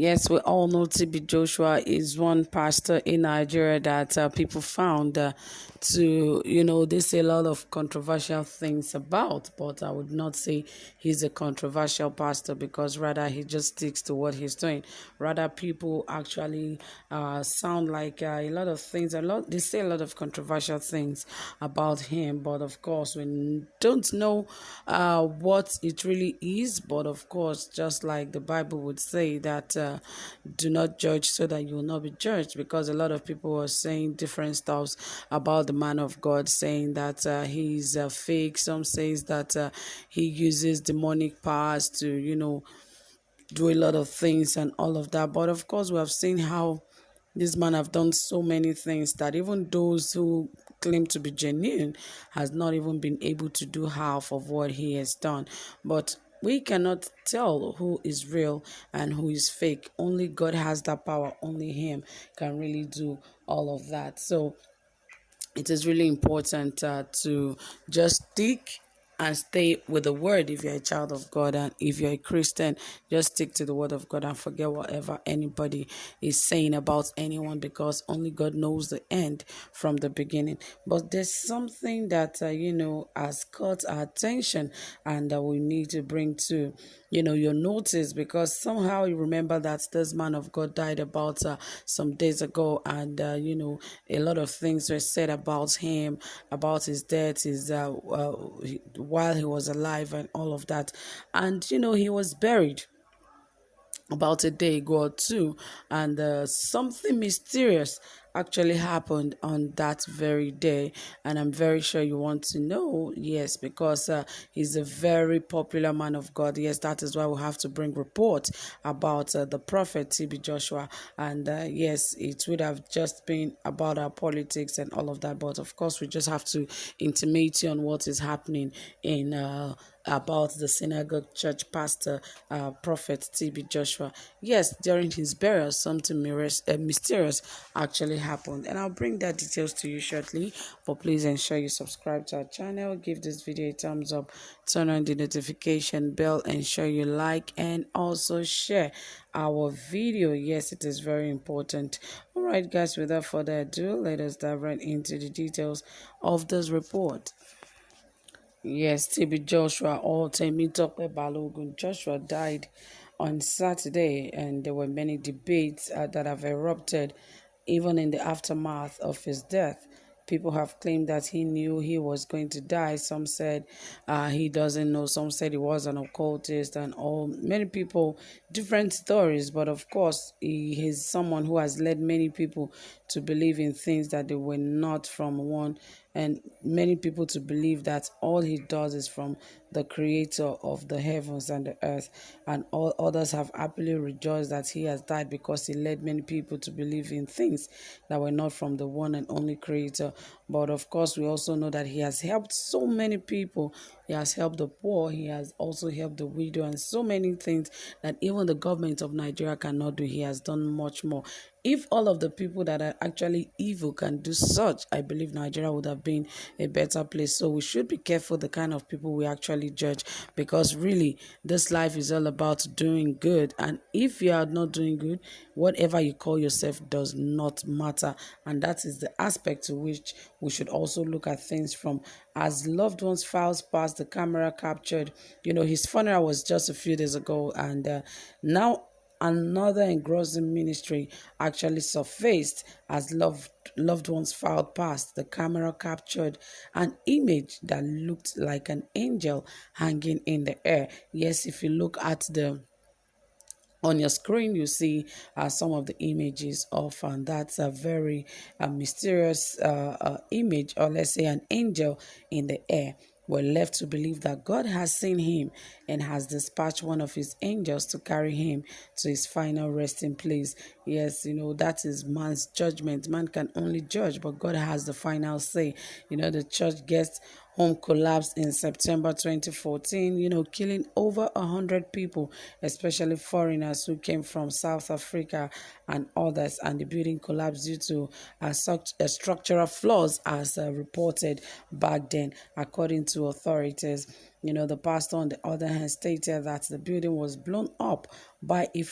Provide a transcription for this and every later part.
Yes, we all know TB Joshua is one pastor in Nigeria that people found they say a lot of controversial things about, but I would not say he's a controversial pastor because rather he just sticks to what he's doing. Rather, people actually sound like a lot of things, they say a lot of controversial things about him, but of course, we don't know what it really is, but of course, just like the Bible would say that do not judge so that you will not be judged, because a lot of people were saying different stuffs about the man of God, saying that he's fake. Some says that he uses demonic powers to do a lot of things and all of that. But of course, we have seen how this man have done so many things that even those who claim to be genuine has not even been able to do half of what he has done. But we cannot tell who is real and who is fake. Only God has that power. Only him can really do all of that. So it is really important to just stick and stay with the word if you're a child of God, and if you're a Christian, just stick to the word of God and forget whatever anybody is saying about anyone, because only God knows the end from the beginning. But there's something that has caught our attention and that we need to bring to your notice, because somehow you remember that this man of God died about some days ago, and a lot of things were said about him, about his death, while he was alive and all of that. And he was buried about a day ago or two, and something mysterious actually happened on that very day, and I'm very sure you want to know. Yes, because he's a very popular man of God. Yes, that is why we have to bring report about the prophet TB Joshua. And yes, it would have just been about our politics and all of that, but of course we just have to intimate you on what is happening in about the synagogue church pastor, prophet TB Joshua. Yes, during his burial, something mysterious actually happened, and I'll bring that details to you shortly. But please ensure you subscribe to our channel, give this video a thumbs up, turn on the notification bell, ensure you like and also share our video. Yes, it is very important. All right, guys, without further ado, let us dive right into the details of this report. Yes, TB Joshua or Temitope Balogun Joshua died on Saturday, and there were many debates that have erupted even in the aftermath of his death. People have claimed that he knew he was going to die. Some said he doesn't know. Some said he was an occultist, and all many people different stories. But of course, he is someone who has led many people to believe in things that they were not from one, and many people to believe that all he does is from the creator of the heavens and the earth, and all others have happily rejoiced that he has died, because he led many people to believe in things that were not from the one and only creator. But of course, we also know that he has helped so many people. He has helped the poor, he has also helped the widow, and so many things that even the government of Nigeria cannot do. He has done much more. If all of the people that are actually evil can do such, I believe Nigeria would have been a better place. So we should be careful the kind of people we actually judge, because really this life is all about doing good. And if you are not doing good, whatever you call yourself does not matter. And that is the aspect to which we should also look at things from. As loved ones files past, the camera captured, his funeral was just a few days ago, and now another engrossing ministry actually surfaced as loved ones filed past. The camera captured an image that looked like an angel hanging in the air. Yes, if you look at the on your screen, you see some of the images of, and that's a very mysterious image, or let's say an angel in the air. We're left to believe that God has seen him and has dispatched one of his angels to carry him to his final resting place. Yes, that is man's judgment. Man can only judge, but God has the final say. The church gets home collapsed in September 2014, killing over 100 people, especially foreigners who came from South Africa and others. And the building collapsed due to such structural flaws, as reported back then, according to authorities. The pastor, on the other hand, stated that the building was blown up by a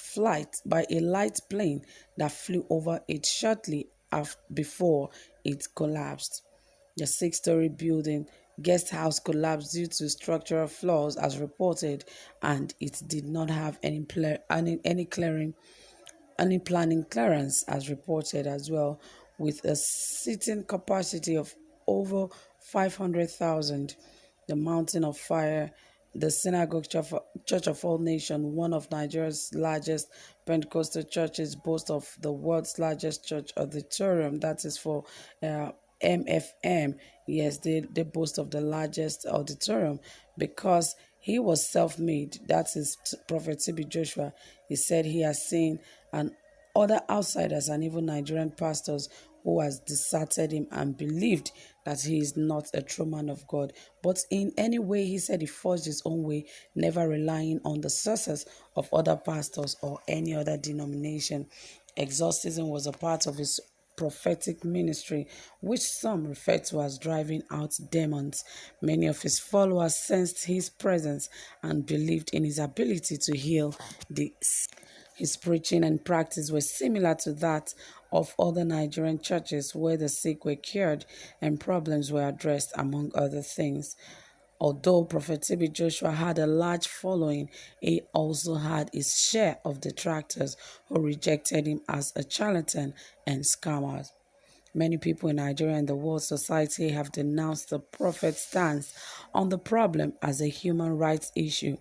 light plane that flew over it shortly before it collapsed. The six-story building guest house collapsed due to structural flaws, as reported, and it did not have any planning clearance, as reported as well, with a seating capacity of over 500,000. The Mountain of Fire, the Synagogue Church of All Nations, one of Nigeria's largest Pentecostal churches, boasts of the world's largest church auditorium. That is for MFM. Yes, they boast of the largest auditorium because he was self-made. That is Prophet TB Joshua. He said he has seen and other outsiders and even Nigerian pastors who has deserted him and believed that he is not a true man of God. But in any way, he said he forged his own way, never relying on the sources of other pastors or any other denomination. Exorcism was a part of his prophetic ministry, which some refer to as driving out demons. Many of his followers sensed his presence and believed in his ability to heal the sick. His preaching and practice were similar to that of other Nigerian churches where the sick were cured and problems were addressed, among other things. Although Prophet TB Joshua had a large following, he also had his share of detractors who rejected him as a charlatan and scammer. Many people in Nigeria and the world society have denounced the prophet's stance on the problem as a human rights issue,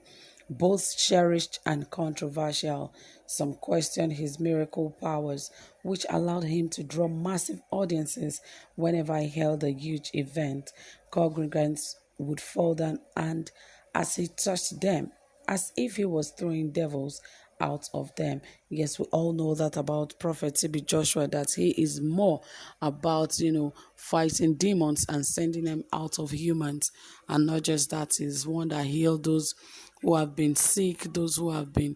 both cherished and controversial. Some question his miracle powers, which allowed him to draw massive audiences whenever he held a huge event. Congregants would fall down and as he touched them, as if he was throwing devils out of them. Yes, we all know that about Prophet TB Joshua, that he is more about, fighting demons and sending them out of humans. And not just that, he's one that healed those who have been sick, those who have been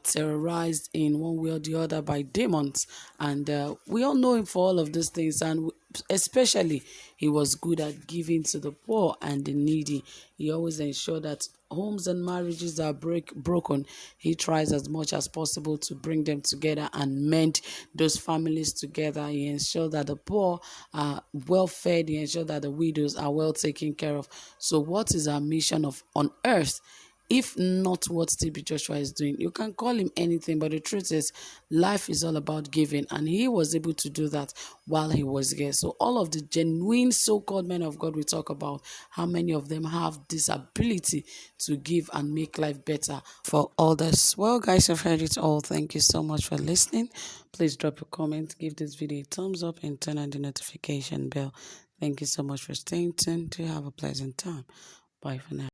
terrorized in one way or the other by demons. And we all know him for all of these things. And especially, he was good at giving to the poor and the needy. He always ensured that homes and marriages are broken. He tries as much as possible to bring them together and mend those families together. He ensured that the poor are well fed. He ensured that the widows are well taken care of. So what is our mission on earth? If not what TB Joshua is doing, you can call him anything, but the truth is, life is all about giving, and he was able to do that while he was here. So all of the genuine so-called men of God we talk about, how many of them have this ability to give and make life better for others? Well, guys, I've heard it all. Thank you so much for listening. Please drop a comment, give this video a thumbs up, and turn on the notification bell. Thank you so much for staying tuned. Do have a pleasant time. Bye for now.